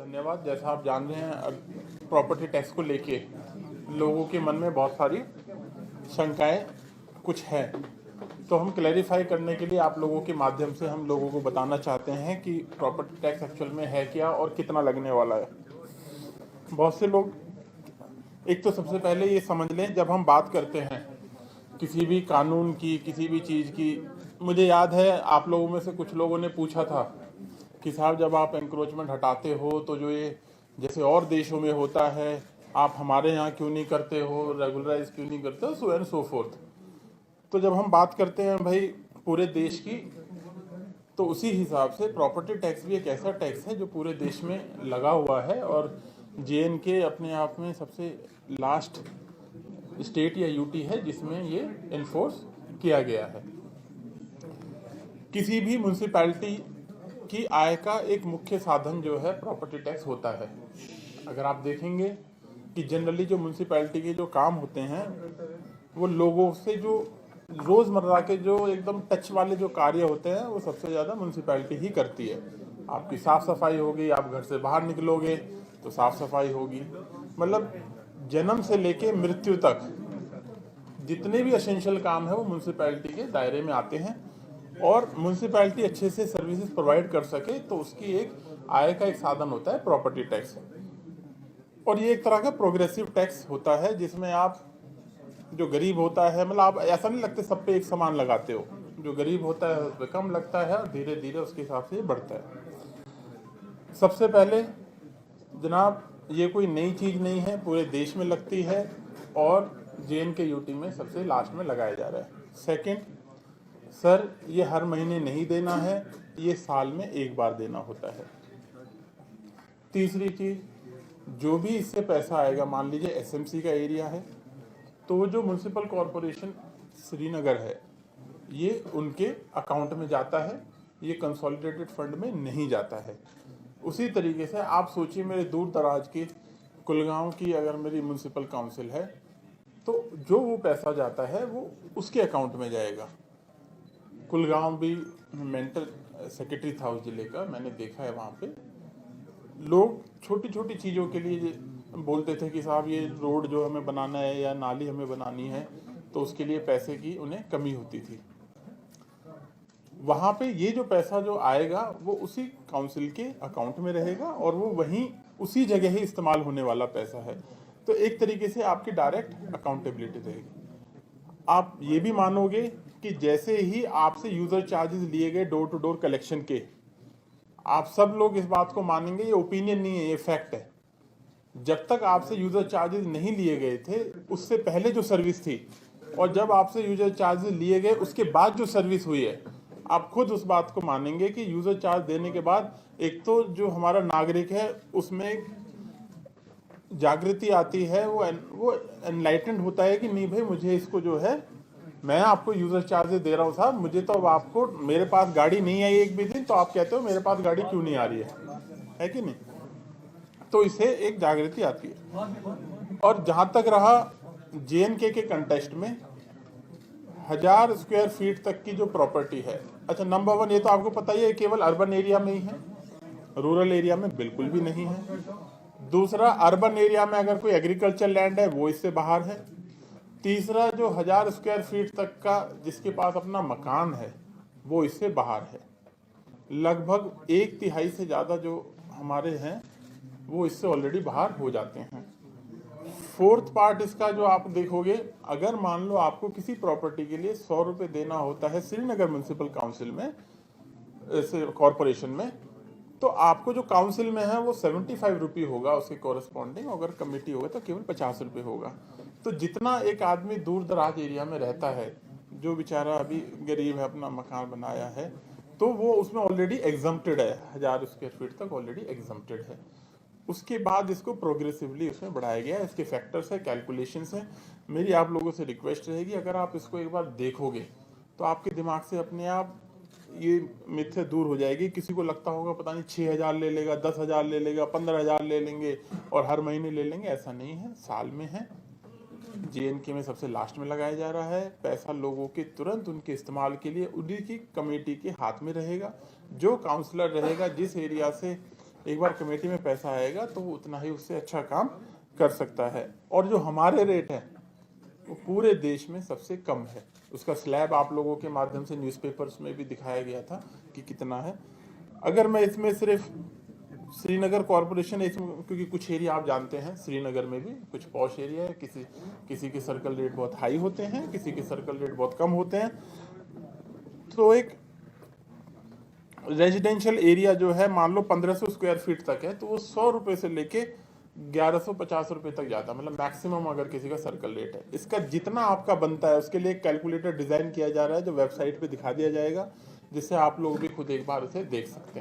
धन्यवाद। जैसा आप जान रहे हैं, प्रॉपर्टी टैक्स को लेके लोगों के मन में बहुत सारी शंकाएं कुछ हैं, तो हम क्लैरिफाई करने के लिए आप लोगों के माध्यम से हम लोगों को बताना चाहते हैं कि प्रॉपर्टी टैक्स एक्चुअल में है क्या और कितना लगने वाला है। बहुत से लोग, एक तो सबसे पहले ये समझ लें, जब हम बात करते हैं किसी भी कानून की, किसी भी चीज़ की, मुझे याद है आप लोगों में से कुछ लोगों ने पूछा था कि साहब जब आप एंक्रोचमेंट हटाते हो तो जो ये जैसे और देशों में होता है आप हमारे यहाँ क्यों नहीं करते हो, रेगुलराइज क्यों नहीं करते हो, सो एंड सो फोर्थ। तो जब हम बात करते हैं भाई पूरे देश की, तो उसी हिसाब से प्रॉपर्टी टैक्स भी एक ऐसा टैक्स है जो पूरे देश में लगा हुआ है, और JNK अपने आप में सबसे लास्ट स्टेट या यूटी है जिसमें ये इन्फोर्स किया गया है। किसी भी म्यूनसिपैलिटी की आय का एक मुख्य साधन जो है प्रॉपर्टी टैक्स होता है। अगर आप देखेंगे कि जनरली जो म्यूनसिपैलिटी के जो काम होते हैं वो लोगों से जो रोज़मर्रा के जो एकदम टच वाले जो कार्य होते हैं वो सबसे ज़्यादा म्यूनसिपैलिटी ही करती है। आपकी साफ़ सफाई होगी, आप घर से बाहर निकलोगे तो साफ़ सफाई होगी, मतलब जन्म से लेके मृत्यु तक जितने भी एसेंशियल काम है वो म्यूनसिपैलिटी के दायरे में आते हैं। और म्यूनसिपैलिटी अच्छे से सर्विसेज प्रोवाइड कर सके तो उसकी एक आय का एक साधन होता है प्रॉपर्टी टैक्स। और ये एक तरह का प्रोग्रेसिव टैक्स होता है जिसमें आप जो गरीब होता है, मतलब आप ऐसा नहीं लगते सब पे एक समान लगाते हो, जो गरीब होता है उस पर कम लगता है और धीरे धीरे उसके हिसाब से ये बढ़ता है। सबसे पहले जनाब ये कोई नई चीज़ नहीं है, पूरे देश में लगती है और JNK यूटी में सबसे लास्ट में लगाया जा रहा है। सेकंड, सर ये हर महीने नहीं देना है, ये साल में एक बार देना होता है। तीसरी चीज़, जो भी इससे पैसा आएगा, मान लीजिए SMC का एरिया है तो जो म्यूनसिपल कॉरपोरेशन श्रीनगर है ये उनके अकाउंट में जाता है, ये कंसोलिडेटेड फंड में नहीं जाता है। उसी तरीके से आप सोचिए मेरे दूर दराज के कुलगांव की अगर मेरी म्यूनसिपल काउंसिल है तो जो वो पैसा जाता है वो उसके अकाउंट में जाएगा। कुलगांव भी मेंटल सेक्रेटरी था उस जिले का, मैंने देखा है वहाँ पे लोग छोटी छोटी चीज़ों के लिए बोलते थे कि साहब ये रोड जो हमें बनाना है या नाली हमें बनानी है तो उसके लिए पैसे की उन्हें कमी होती थी। वहाँ पे ये जो पैसा जो आएगा वो उसी काउंसिल के अकाउंट में रहेगा और वो वहीं उसी जगह ही इस्तेमाल होने वाला पैसा है। तो एक तरीके से आपकी डायरेक्ट अकाउंटेबिलिटी रहेगी। आप ये भी मानोगे कि जैसे ही आपसे यूज़र चार्जेस लिए गए डोर टू डोर कलेक्शन के, आप सब लोग इस बात को मानेंगे, ये ओपिनियन नहीं है, ये फैक्ट है। जब तक आपसे यूज़र चार्जेस नहीं लिए गए थे उससे पहले जो सर्विस थी और जब आपसे यूज़र चार्जेस लिए गए उसके बाद जो सर्विस हुई है, आप खुद उस बात को मानेंगे कि यूज़र चार्ज देने के बाद एक तो जो हमारा नागरिक है उसमें जागृति आती है, वो एनलाइटेंड होता है कि नहीं भाई मुझे इसको जो है, मैं आपको यूज़र चार्जेस दे रहा हूँ साहब, मुझे तो अब आपको, मेरे पास गाड़ी नहीं आई एक भी दिन तो आप कहते हो मेरे पास गाड़ी क्यों नहीं आ रही है कि नहीं। तो इसे एक जागृति आती है। और जहाँ तक रहा JNK के कंटेस्ट में 1000 स्क्वायर फीट तक की जो प्रॉपर्टी है, अच्छा नंबर वन ये तो आपको पता ही है केवल अर्बन एरिया में ही है, रूरल एरिया में बिल्कुल भी नहीं है। दूसरा, अर्बन एरिया में अगर कोई एग्रीकल्चर लैंड है वो इससे बाहर है। तीसरा, जो 1000 स्क्वायर फीट तक का जिसके पास अपना मकान है वो इससे बाहर है। लगभग 1/3 से ज़्यादा जो हमारे हैं वो इससे ऑलरेडी बाहर हो जाते हैं। फोर्थ पार्ट इसका जो आप देखोगे, अगर मान लो आपको किसी प्रॉपर्टी के लिए 100 रुपये देना होता है श्रीनगर म्यूनसिपल काउंसिल में, कॉरपोरेशन में, तो आपको जो काउंसिल में है वो 75 रुपये होगा उसके कॉरेस्पॉन्डिंग, अगर कमेटी होगा तो केवल 50 रुपये होगा। तो जितना एक आदमी दूर दराज एरिया में रहता है, जो बेचारा अभी गरीब है, अपना मकान बनाया है, तो वो उसमें ऑलरेडी एग्जम्प्टेड है, 1000 स्क्वायर फीट तक ऑलरेडी एग्जम्प्टेड है। उसके बाद इसको प्रोग्रेसिवली उसमें बढ़ाया गया है, इसके फैक्टर्स है, कैलकुलेशंस है। मेरी आप लोगों से रिक्वेस्ट रहेगी, अगर आप इसको एक बार देखोगे तो आपके दिमाग से अपने आप ये मिथ्या दूर हो जाएगी। किसी को लगता होगा पता नहीं 6000 ले लेगा, 10,000 ले लेगा, 15,000 ले लेंगे और हर महीने ले लेंगे, ऐसा नहीं है, साल में है। JNK में सबसे लास्ट में लगाया जा रहा है। पैसा लोगों के तुरंत उनके इस्तेमाल के लिए उन्हीं की कमेटी के हाथ में रहेगा। जो काउंसलर रहेगा, जिस एरिया से एक बार कमेटी में पैसा आएगा तो वो उतना ही उससे अच्छा काम कर सकता है। और जो हमारे रेट है वो पूरे देश में सबसे कम है। उसका स्लैब आप लोगों के माध्यम से न्यूज़पेपर्स में भी दिखाया गया था कि कितना है। अगर मैं इसमें सिर्फ श्रीनगर कॉरपोरेशन, इसमें क्योंकि कुछ एरिया आप जानते हैं श्रीनगर में भी कुछ पॉश एरिया है, किसी के सर्कल रेट बहुत हाई होते हैं, किसी के सर्कल रेट बहुत कम होते हैं। तो एक रेजिडेंशियल एरिया जो है मान लो 1500 स्क्वायर फीट तक है तो वो 100 रुपये से लेके 1150 रुपये तक जाता है, मतलब मैक्सिमम अगर किसी का सर्कल रेट है। इसका जितना आपका बनता है उसके लिए एक कैलकुलेटर डिजाइन किया जा रहा है जो वेबसाइट पे दिखा दिया जाएगा, जिससे आप लोग भी खुद एक बार उसे देख सकते हैं।